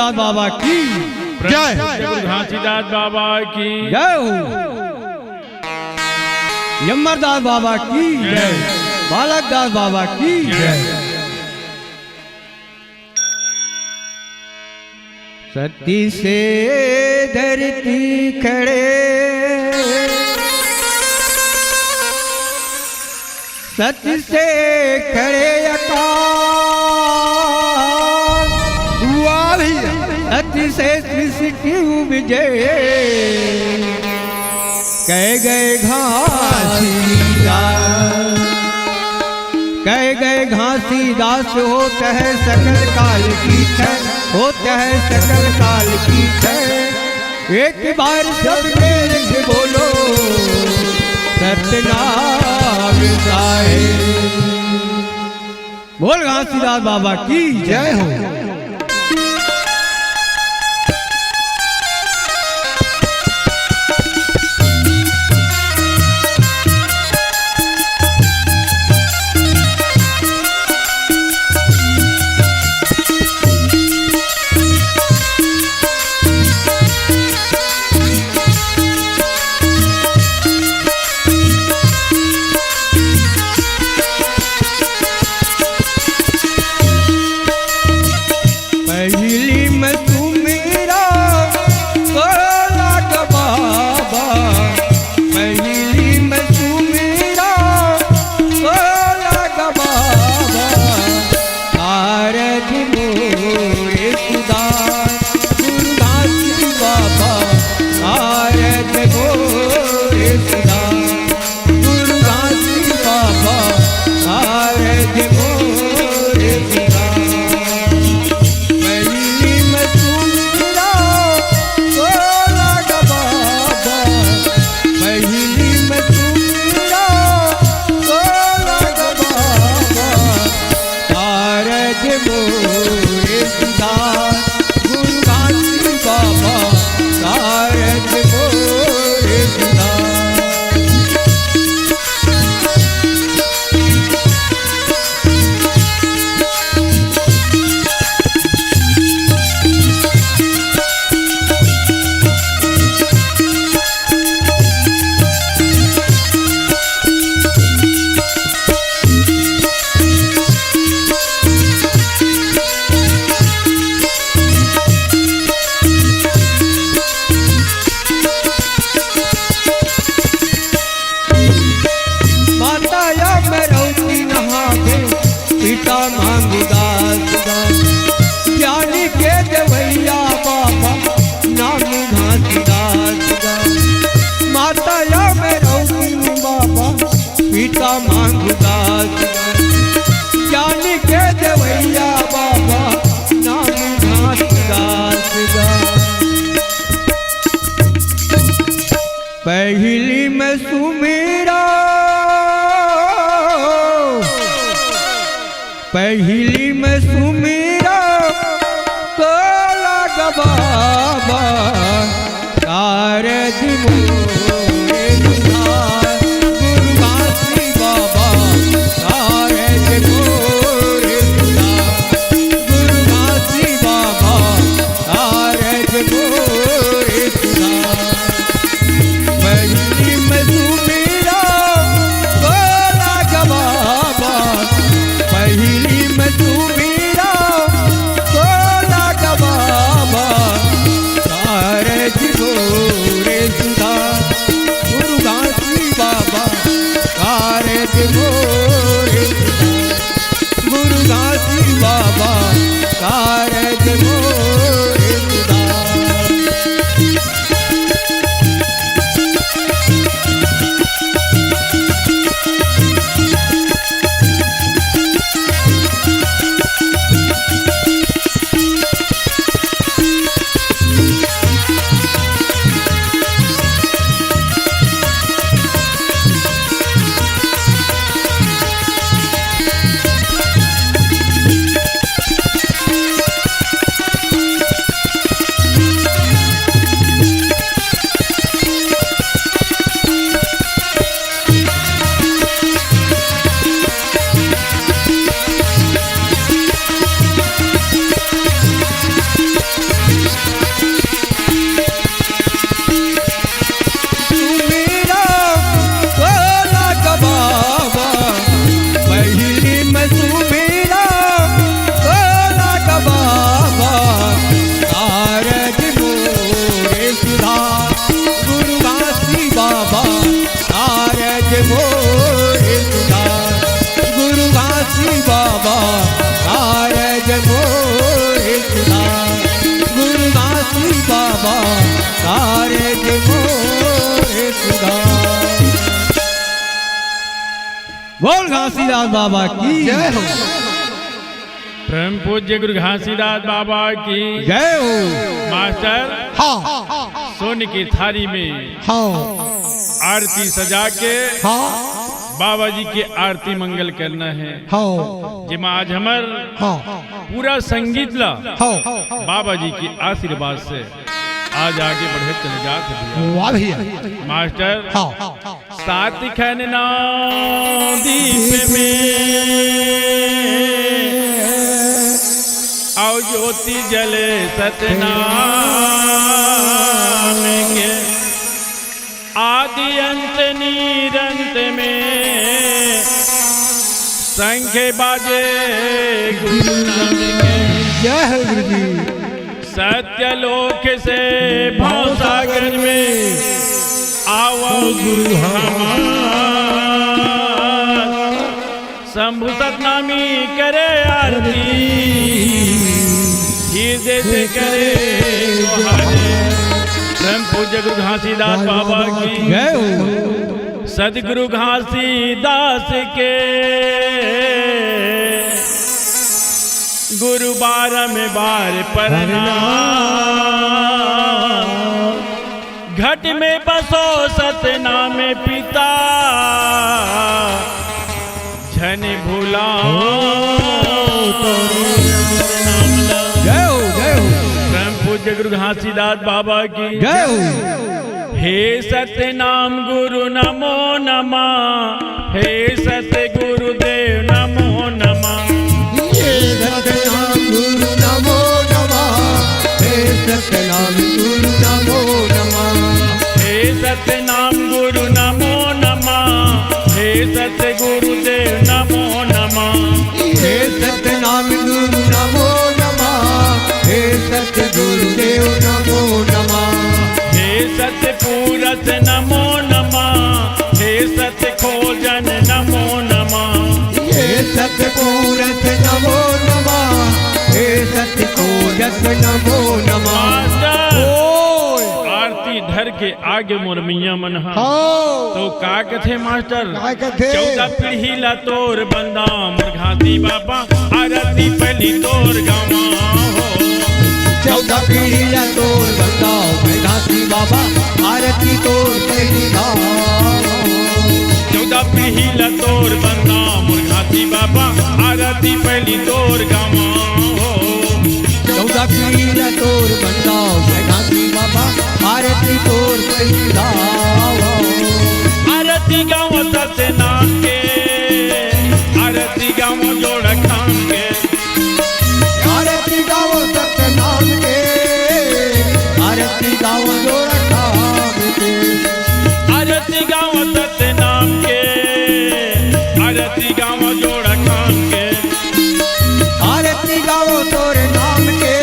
घासीदास बाबा की जय। घासीदास बाबा की जय हो। यमरदास बाबा की जय। बालकदास बाबा की जय। सती से धरती खड़े, सत्य से खड़े आकाश, सत्य से सृष्टि विजय, कह गए घासीदास, कह गए घासीदास होता है सकल काल की छय, होता है सकल काल की छय। एक बार सब मेल से बोलो सत्यनाम साहिब। बोल घासीदास बाबा की जय हो। पहली में सुमेरा, पहली में सुमेरा तो लग बाबा कारज मोरे दुधार, गुरु घासी बाबा कारज मोरे दुधार, गुरु घासी बाबा कारज मोरे दुधार। पहली में सुमेरा तो लग बाबा, पहली में घासीदास बाबा की जय हो। परम पूज्य गुरु घासीदास बाबा की जय हो। मास्टर हाँ सोने की थाली में हाँ आरती सजा के हाँ बाबा जी की आरती मंगल करना है। हाँ जिमा आज हमर हाँ पूरा संगीत ला हाँ बाबा जी की आशीर्वाद से आज आगे बढ़े चले जाते हैं। वाह भैया। मास्टर हाँ सात खनना दीप में आओ ज्योति जले सतनाम के आदि अंत निरंत में शंख बाजे गुरु नाम के जय हो गुरु जी। सत्यलोक से भवसागर में आओ गुरु हमार शंभु सतनामी करे आरती हृदय से करे गुहारे। परम पूज्य गुरु घासीदास बाबा की जय हो। सदगुरु घासीदास के गुरु बारह में बार प्रणाम। घट में बसो सतनाम पिता झन भूला जय हो। जय हो। परम पूज्य गुरु घासीदास बाबा की जय हो। हे सतनाम गुरु नमो नमः। हे सत गुरुदेव नमो नमः। सतनाम गुरु नमो नमः। हे सतनाम गुरु नमो नमः। हे सतनाम गुरु नमो नमः। हे सत गुरुदेव नमो नमः। हे सतनाम गुरु नमो नमः। हे सत गुरुदेव नमो नमः। हे सत पूरस नमो नमः। हे सत खोजन नमो नमः। हे सत पूरस नमो नमः। हे सत खोजस नमो नमः। मास्टर ओय। आरती धर के आगे मोर मियाँ मन हा। हाँ तो का कथे मास्टर काय कथे? 14 पीढ़ी ला तोर बंदा मोर घासी बाबा आरती पहली तोर गावा हो। 14 पीढ़ी ला तोर बंदाओ मैं घासी बाबा आरती तोर पहली गाओ। 14 पीढ़ी ला तोर बंदा मोर घासी बाबा आरती पहली तोर गावा हो। 14 पीढ़ी ला तोर बंदाओ मैं घासी बाबा आरती तोर पहली गाओ। आरती गाँव सतनाम के आरती गाँव जोड़ खाम के आरती गाओ सतनाम के आरती गाओ जोड़ खाम के। आरती गाँव सतनाम के आरती गाँव जोड़ खाम के। आरती गाओ तोरे नाम के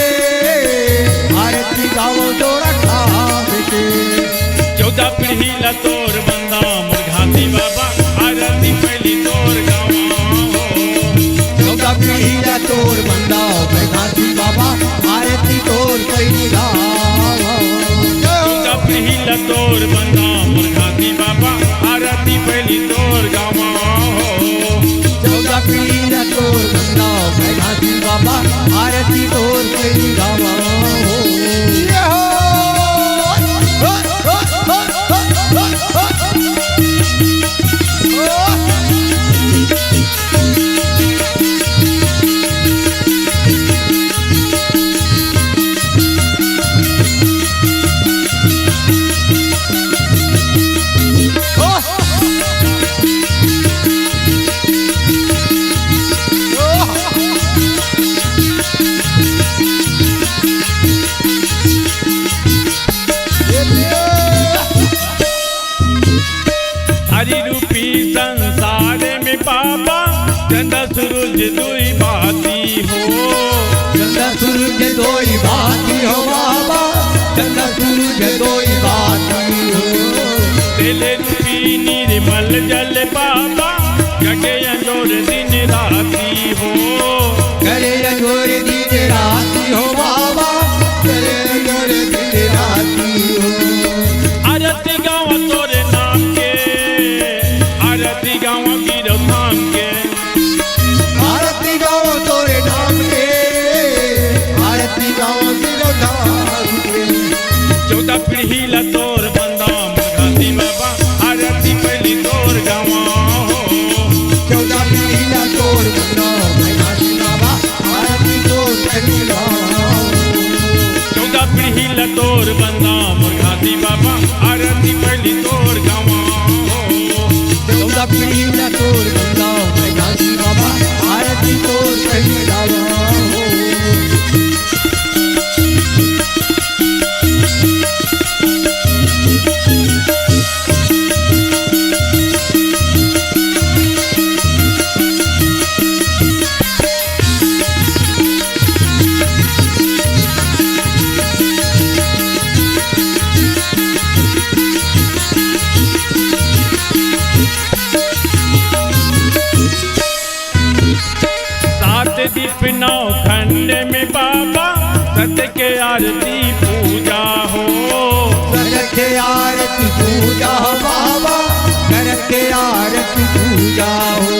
आरती गाओ जोड़ खाम के। 14 पीढ़ी ला तोर बंदा मोर घासी बाबा आरती पहली तोर गावा हो। 14 पीढ़ी ला तोर बंदाओ मैं घासी बाबा आरती तोर पहली गाओ। 14 पीढ़ी ला तोर बंदा मोर घासी बाबा आरती पहली तोर गावा हो। 14 पीढ़ी ला तोर बंदाओ मैं घासी बाबा आरती तोर पहली गाओ। हरि रूपी संसार में बाबा चंदा सूरज दुई बाती हो। चंदा सूरज दोई बाती हो बाबा चंदा सूरज दोई बाती हो। तेले रूपी निर्मल जल बाबा जगे अंजोर दिन राती हो। करे अंजोर दिन राती हो बाबा करे अंजोर दिन राती हो। आरती गाँव तोरे नाम के आरती गाँव गिरो धाम के पीढ़ी तोर बंदा मुर्घाती बाबा आरती पहली तोर गावा हो 14 पीढ़ी तोर बंदा मुर्घाती बाबा आरती तोर पहली गावा 14 पीढ़ी तोर बंदा मुर्घाती बाबा आरती पहली तोर गावा हो 14 पीढ़ी तोर बंदा मुर्घाती बाबा आरती तोर पहली गावा हो दीप नौ खंड में बाबा सत्य के आरती पूजा हो सत्य के आरती पूजा हो बाबा सत्य के आरती पूजा हो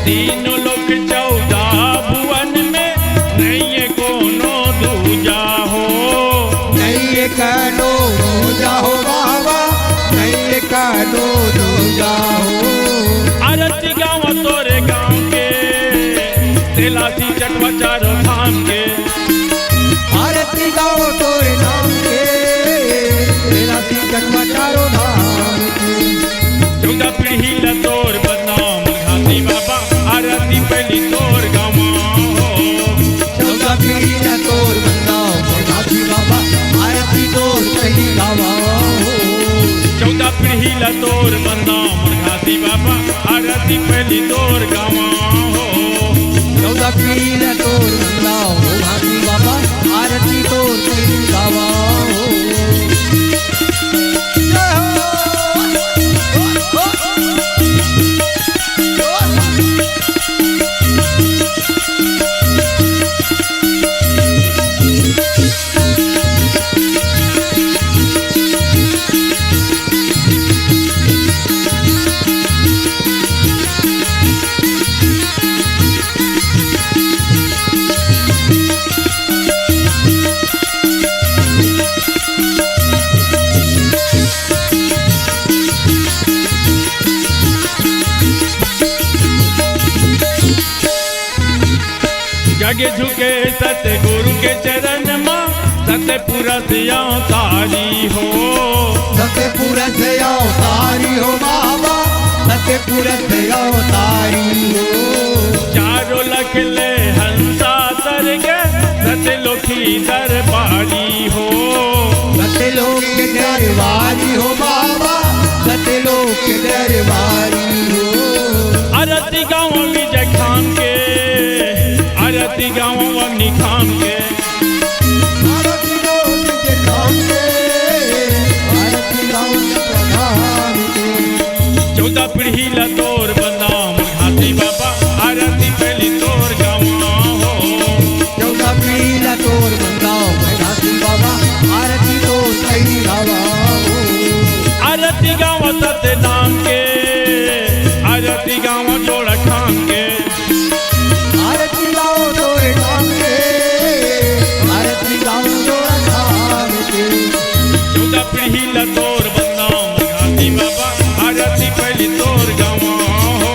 तीनों लोक 14 भुवन में नहीं कोनो दूजा हो नहीं कनो दूजा हो बाबा नहीं कनो दूजा हो आरती गाँव तोरे गाँव के तेलासी चटवा चारों धाम के आरती गाओ तोरे नाम के तेलासी चटवा चारों धाम के 14 पीढ़ी तोर बदनाम मुर्घाती बाबा आरती पहली तोर गावा हो 14 पीढ़ी तोर बदनाम मुर्घाती बाबा आरती तोर पहली गावा हो 14 पीढ़ी तोर बदनाम मुर्घाती बाबा आरती पहली तोर गावा हो 14 पीढ़ी तोर बदनाम मुर्घाती बाबा आरती तोर पहली गावा हो जग झुके सत्य गुरु के चरण माँ सत्य पुरस तारी हो सत्य पुरस अवतारी हो बाबा सत्य पुरस अवतारी हो चारों लख ले हंसा तर गे सत्य लोकी दरबारी हो सत्य लोक के दरबारी हो बाबा सत्य लोक के दरबारी हो आरती गाँव विजय खान के आरती गाँव अग्नि खान के आरती गाओ के नाम के आरती गाओ प्रधान के 14 पीढ़ी तोर बंदा मुर्घाती बाबा आरती पहली तोर गावा हो 14 पीढ़ी तोर बंदा मुर्घाती बाबा आरती तोर पहली गावा हो आरती गाँव सत्य नाम के आरती गाँव जोड़ा खान के आरती गाओ तोरे नाम के आरती गाओ जोड़ा नाम के 14 पीढ़ी तोर बंदा मुर्घाती बाबा आरती पहली तोर गावा हो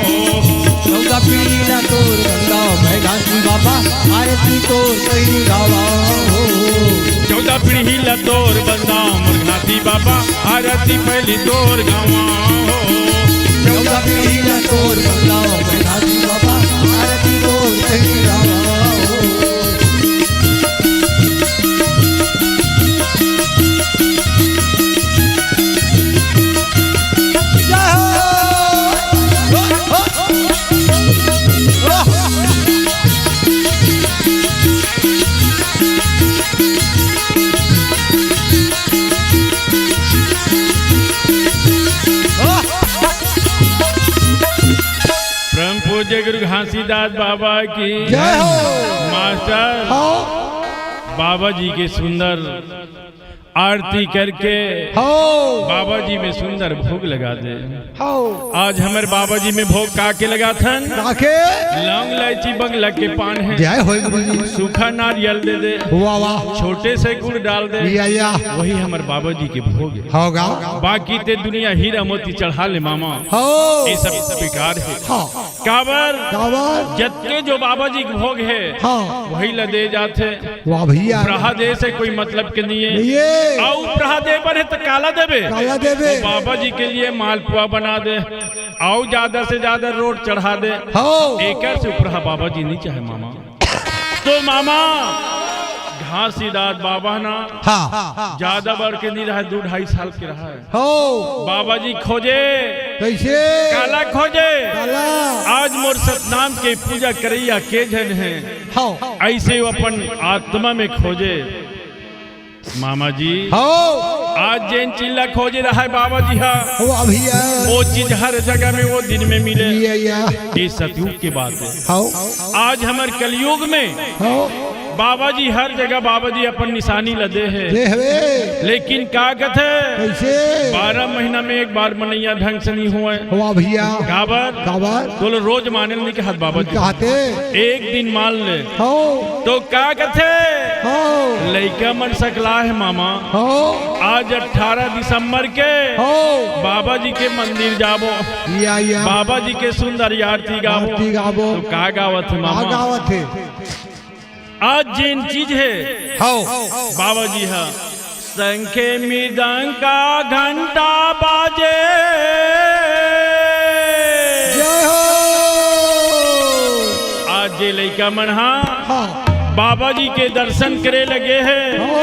14 पीढ़ी तोर बंदा मुर्घाती बाबा आरती तोर पहली गावा हो 14 पीढ़ी तोर बंदा मुर्घाती बाबा आरती पहली तोर गावा हो 14 पीढ़ी तोर बंदा मुर्घाती बाबा आरती तोर पहली गावा हो परम पूज्य गुरु घासीदास बाबा की जय हो। मास्टर हाँ बाबा जी के सुंदर आरती करके हो बाबा जी में सुंदर भोग लगा दे। हो आज हमारे बाबा जी में भोग काके लगा थन, राखे लौंग इलायची बंगला के पान है, जय हो गुरुजी। सूखा नारियल दे दे, वाह वाह छोटे से गुड़ डाल दे, या वही हमारे बाबा जी के भोग है। होगा बाकी ते दुनिया हीरा मोती चढ़ा ले मामा, हो ये सब बेकार है। हाँ काबर काबर जत्ते जो बाबा जी के भोग है हाँ वही ला दे जाते, वाह भैया प्रहा दे से कोई मतलब के नहीं है। ये आओ प्रहा दे पर है तो काला देवे, काला देवे तो बाबा जी के लिए मालपुआ बना दे, आओ ज्यादा से ज्यादा रोड चढ़ा दे, हो एक से ऊपर बाबा जी नहीं चाहे मामा। तो मामा घासीदार बाबा ना हाँ ज्यादा बढ़ के नहीं रहा, 2-2.5 साल के रहा है। हो बाबा जी खोजे कैसे काला खोजे, काला आज मोर सतनाम के पूजा करैया के जन है, हो ऐसे वो अपन आत्मा में खोजे। मामा जी हो आज जैन चिल्ला खोजे रहा है बाबा जी, हाँ वाह भैया वो चीज हर जगह में वो दिन में मिले, या ये सतयुग की बात है। हो आज हमारे कलयुग में हो बाबा जी हर जगह बाबा जी अपन निशानी लदे है, ले हवे लेकिन का कथे कैसे 12 महीना में एक बार मनैया ढंग से नहीं हुआ है। वाह भैया काबर काबर तो रोज माने नहीं के हाथ बाबा जी कहते एक दिन मान ले हो तो का कथे हो लइका मन सकला है मामा। हो आज 18 दिसंबर के हो बाबा जी के मंदिर जाबो, या बाबा जी के सुंदर आरती गाबो, आरती गाबो तो का गावत है मामा। गावत है आज जिन चीज है हो बाबा जी हाँ शंखे मृदंग का घंटा बाजे, जय हो आज जे लइका मन हाँ बाबा जी के दर्शन करे लगे हैं, हो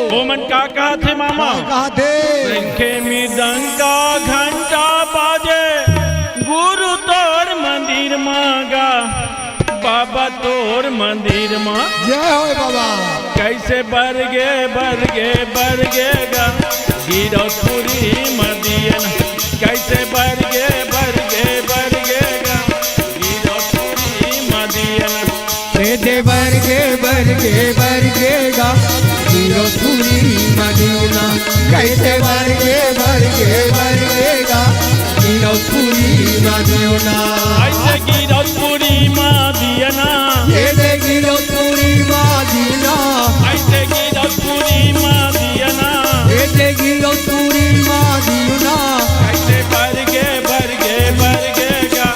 वो मन का कहा थे मामा। कहते शंखे मृदंग का घंटा बाजे, गुरु तोर मंदिर मांगा, बाबा तोर मंदिर माँ जय हो बाबा कैसे बरगे बरगे बरगेगा गिरौपुरी मदियन, कैसे बरगे बरगे बरगेगा गिरौपुरी मदियन, दे बरगे बरगे बरगेगा गिरौपुरी मदीना, कैसे बरगे बरगे बरगेगा गिरौपुरी मदीना, ऐसे गिरौपुरी मदियना, ये दे गिरौपुरी मदीना, ऐसे गिरौपुरी मदियना, ये दे गिरौपुरी मदीना, कैसे बरगे बरगे बरगेगा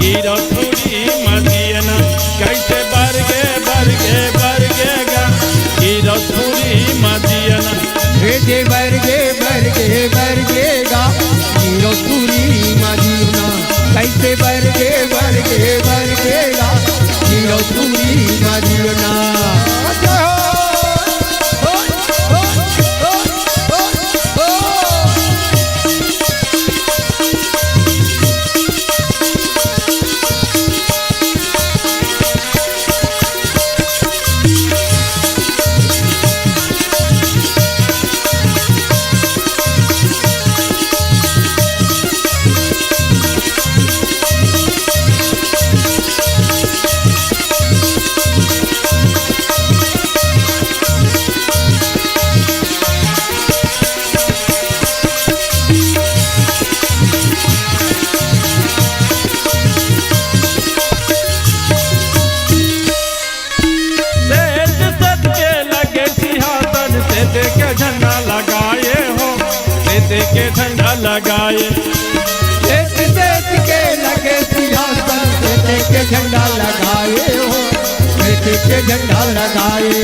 गिरौपुरी मदियना, कैसे बरगे बरगे बरगेगा गिरौपुरी मदियना, ये दे बरगे बरगे बरगेगा गिरौपुरी मदीना, कैसे बरगे बरगे बरगेगा गिरौपुरी मदीना। के झंडा लगाए हो, देश के झंडा लगाए, देश देश के लगे सिंहासन, देश के झंडा लगाए हो, देश के झंडा लगाए।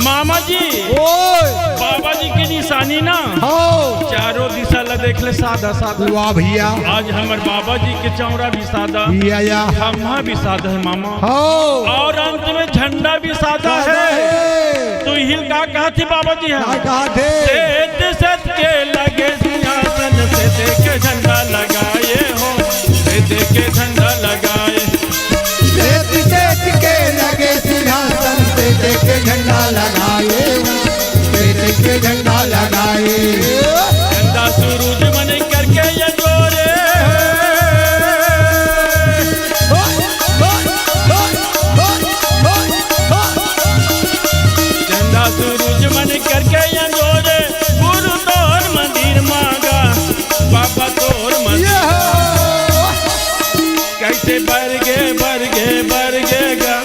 मामा जी ओए बाबा जी की निशानी ना हो चारों दिशा ला देख ले सादा सादा। वाह भैया आज हमारे बाबा जी के चौरा भी सादा, या खम्भा भी सादा है मामा, हो और अंत में झंडा भी सादा है। तो हिल का कहा थी बाबा जी क्या है कहा थे सेठ सत के लगे सिंहासन, से देखे झंडा लगाए हो, से देखे झंडा लगाए, देश देश के लगे सिंहासन, देश के झंडा लगाए हो, देश के झंडा लगाए। झंडा सूरज मन करके ये जोरे, झंडा सूरज मन करके अंजोर गुरु तोर मंदिर मांगा बाबा तोर मंदिर कैसे बरगे गा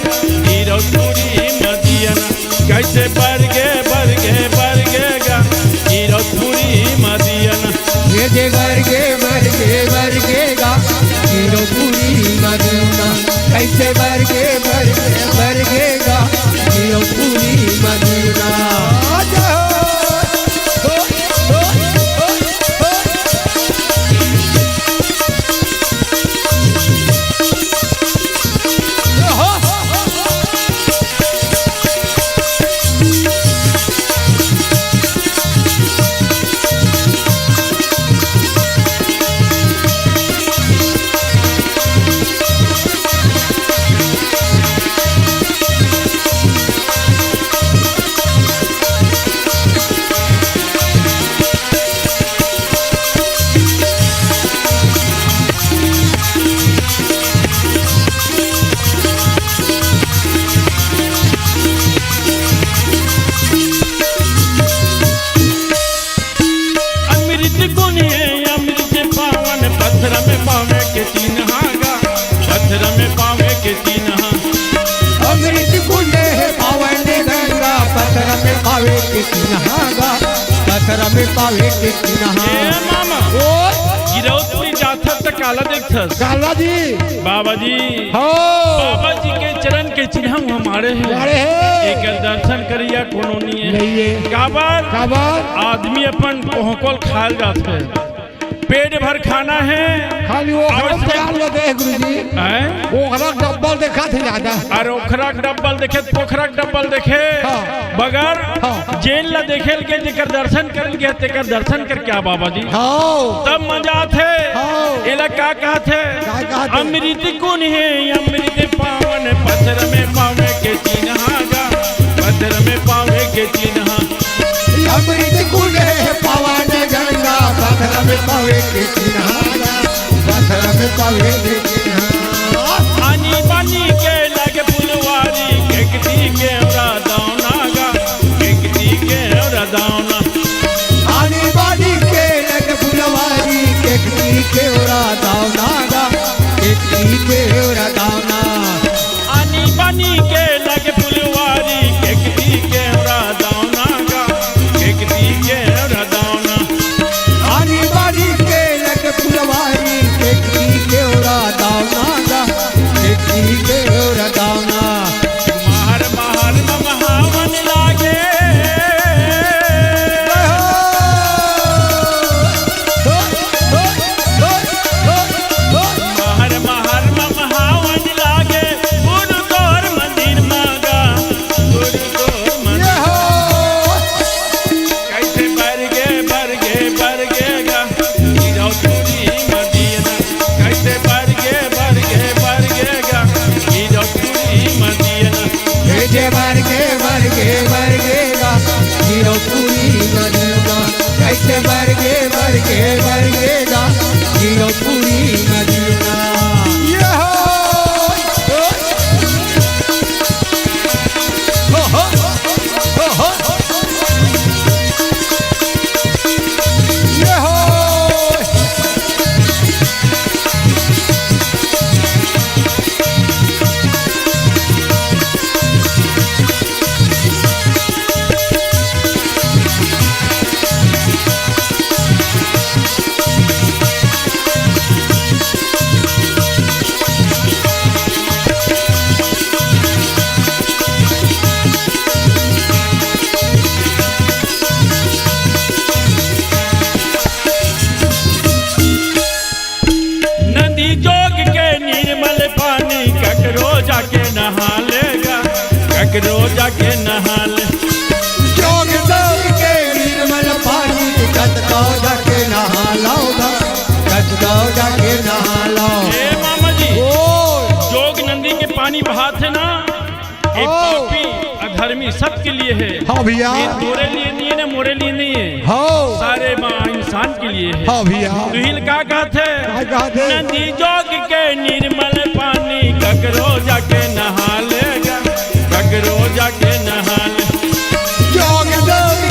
हीरो पूरी मदियना कैसे बरगे गा हीरो पूरी मदियना ये जे बरगे गा हीरो पूरी मदीना कैसे बरगे गा हीरो पूरी मदीना पत्थर में पावे के मामा गिरौदपुरी जाथत त काला देखथस काला जी बाबा जी हो बाबा जी के चरण के चिन्ह हमारे हैं एक दर्शन करिया कोनो नहीं है काबर आदमी अपन कोहकोल खाल जात है पेट भर खाना है खाली वो तैयार लो दे गुरुजी ओखरा डब्बल देखा थे ज्यादा अरे ओखरा डब्बल देखे पोखरा डब्बल देखे बगर जेल ला देखे के जेकर दर्शन करल गया तेकर दर्शन कर क्या बाबा जी तब मजा थे एला का कहते अमृत गुण है अमृत पावन पत्थर में पावे के चिन्हागा पत्थर में पावे के चिन्हा अमृत गुण है पावन गंगा पत्थर में पावे के चिन्हागा पत्थर में पावे के चिन्हा पानी पानी के लगे फुलवारी केकती के दावनागा केकती के दावना पानी पानी के लगे फुलवारी केकती के दावनागा केकती के दावना पानी पानी के लगे फुलवारी केकती के दावनागा केकती के दावना पानी पानी के लगे फुलवारी केकती के दावनागा केकती के दावना महर महर महावन लागे महर महर महावन लागे गुरु तोर मंदिर मांगा गुरु तोर मंदिर कैसे बरगे गा हीरो पूरी मदीना कैसे बरगे गा हीरो पूरी मदीना जे बरगे गा हीरो पूरी मदीना कैसे बरगे गा हीरो पूरी मदीना नदी जोग के निर्मल पानी ककरो जाके नहा लेगा ककरो जाके नहा ले जोग जोग के निर्मल पानी कतगाँव जाके नहा लाओगा कतगाँव जाके नहा लाओ ए मामा जी जोग नदी के पानी बहाते ना ये पापी अधर्मी सबके लिए है हाँ भैया ये तोरे लिए नहीं है ना मोरे लिए नहीं है हाँ सारे माँ इंसान के लिए है हाँ भैया दुहिल का कहते नदी जोग के निर्मल पानी ककरो जाके नहा लेगा ककरो जाके नहा ले जोग जोग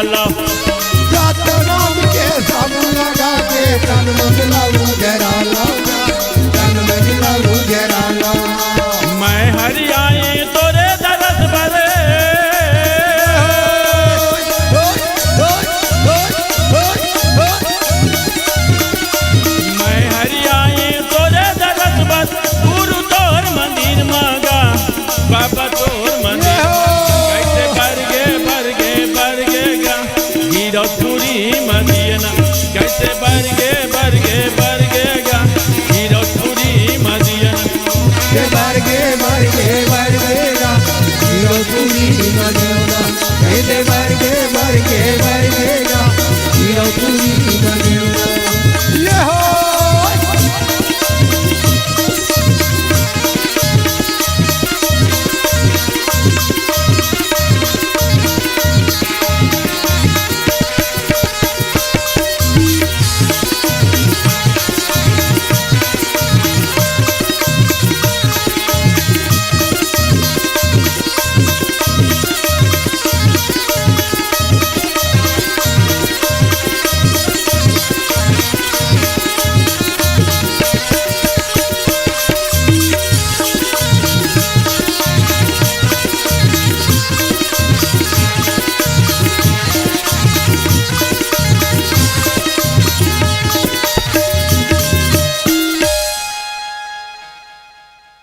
जाला जात नाम के सब लगा के तन मंगला उजराला तन मंगला उजराला मैं हरि आई तोरे दरस भरे मैं हरि आई तोरे दरस भर गुरु तोर मंदिर मांगा बाबा तोर मंदिर कैसे बरगे गा हीरो थूरी मदीना कैसे बरगे गा हीरो थूरी मदीना बरगे गा हीरो पूरी मदीना बरगे गा हीरो पूरी